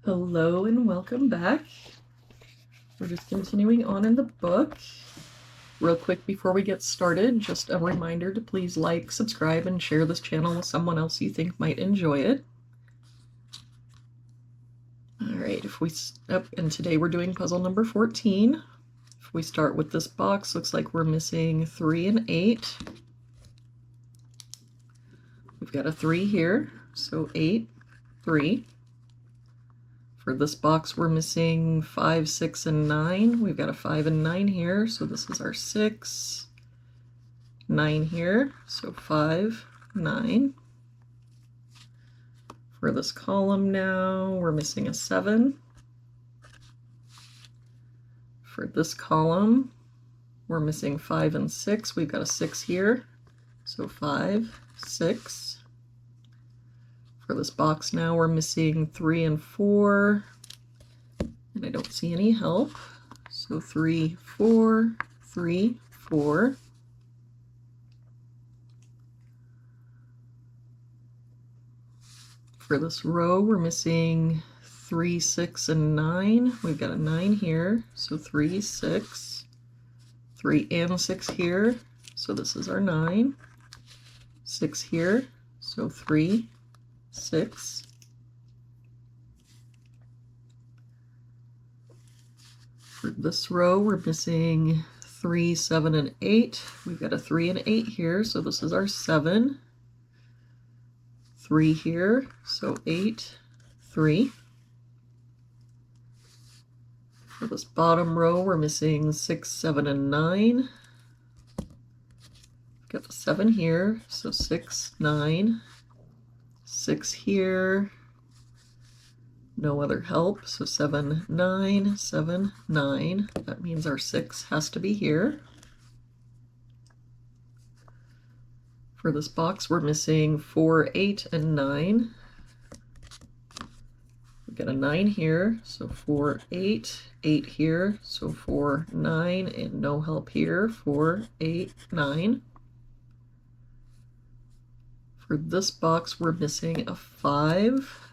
Hello and welcome back. We're just continuing on in the book. Real quick before we get started, just a reminder to please like, subscribe, and share this channel with someone else you think might enjoy it. Alright, and today we're doing puzzle number 14. If we start with this box, looks like we're missing 3 and 8. We've got a 3 here, so 8, 3. For this box, we're missing 5, 6, and 9. We've got a 5 and 9 here, so this is our 6. 9 here, so 5, 9. For this column now, we're missing a 7. For this column, we're missing 5 and 6. We've got a 6 here, so 5, 6. For this box now, we're missing 3 and 4, and I don't see any help. So 3, 4, 3, 4. For this row, we're missing 3, 6, and 9. We've got a 9 here, so 3, 6. 3 and 6 here, so this is our 9. 6 here, so 3, 6. For this row, we're missing 3, 7, and 8. We've got a 3 and 8 here, so this is our 7. 3 here, so 8, 3. For this bottom row, we're missing 6, 7, and 9. We've got the 7 here, so 6, 9. 6 here, no other help, so 7, 9, 7, 9. That means our 6 has to be here. For this box, we're missing 4, 8, and 9. We've got a 9 here, so 4, 8, 8 here, so 4, 9, and no help here, 4, 8, 9. For this box, we're missing a 5.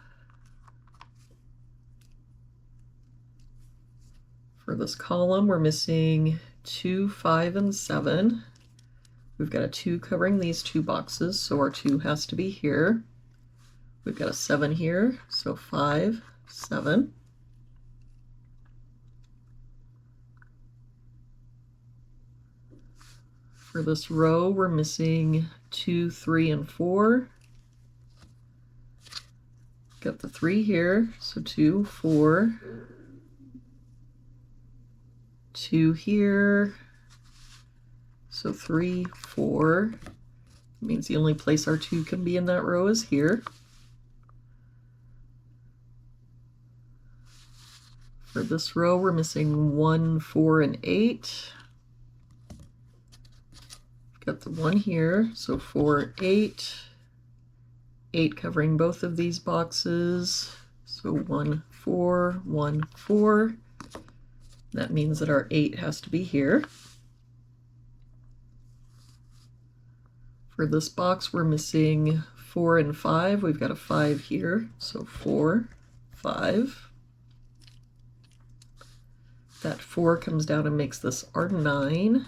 For this column, we're missing 2, 5, and 7. We've got a 2 covering these two boxes, so our 2 has to be here. We've got a 7 here, so 5, 7. For this row, we're missing 2, 3, and 4. Got the 3 here, so 2, 4. 2 here, so 3, 4. It means the only place our 2 can be in that row is here. For this row, we're missing 1, 4, and 8. Got the 1 here, so 4, 8. 8 covering both of these boxes, so 1, 4, 1, 4. That means that our 8 has to be here. For this box, we're missing 4 and 5. We've got a 5 here, so 4, 5. That 4 comes down and makes this our 9.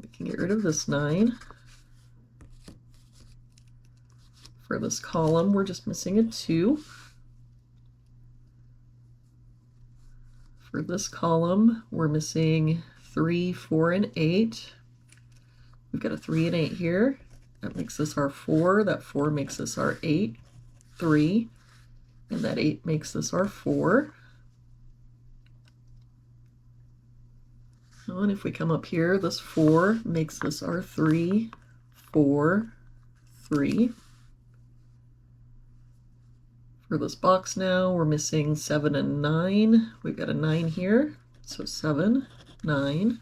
We can get rid of this 9. For this column, we're just missing a 2. For this column, we're missing 3, 4, and 8. We've got a 3 and 8 here. That makes this our 4. That 4 makes this our 8, 3. And that 8 makes this our 4. And if we come up here, this 4 makes this our 3, 4, 3. For this box now, we're missing 7 and 9. We've got a 9 here, so 7, 9.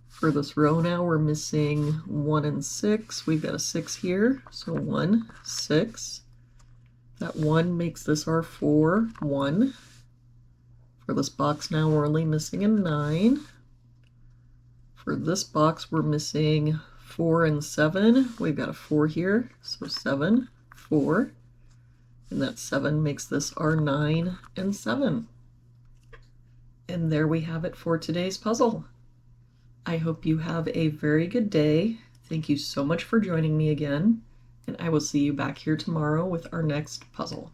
For this row now, we're missing 1 and 6. We've got a 6 here, so 1, 6. That 1 makes this our 4, 1. For this box now, we're only missing a 9. For this box, we're missing 4 and 7. We've got a 4 here, so 7, 4. And that 7 makes this our 9 and 7. And there we have it for today's puzzle. I hope you have a very good day. Thank you so much for joining me again, and I will see you back here tomorrow with our next puzzle.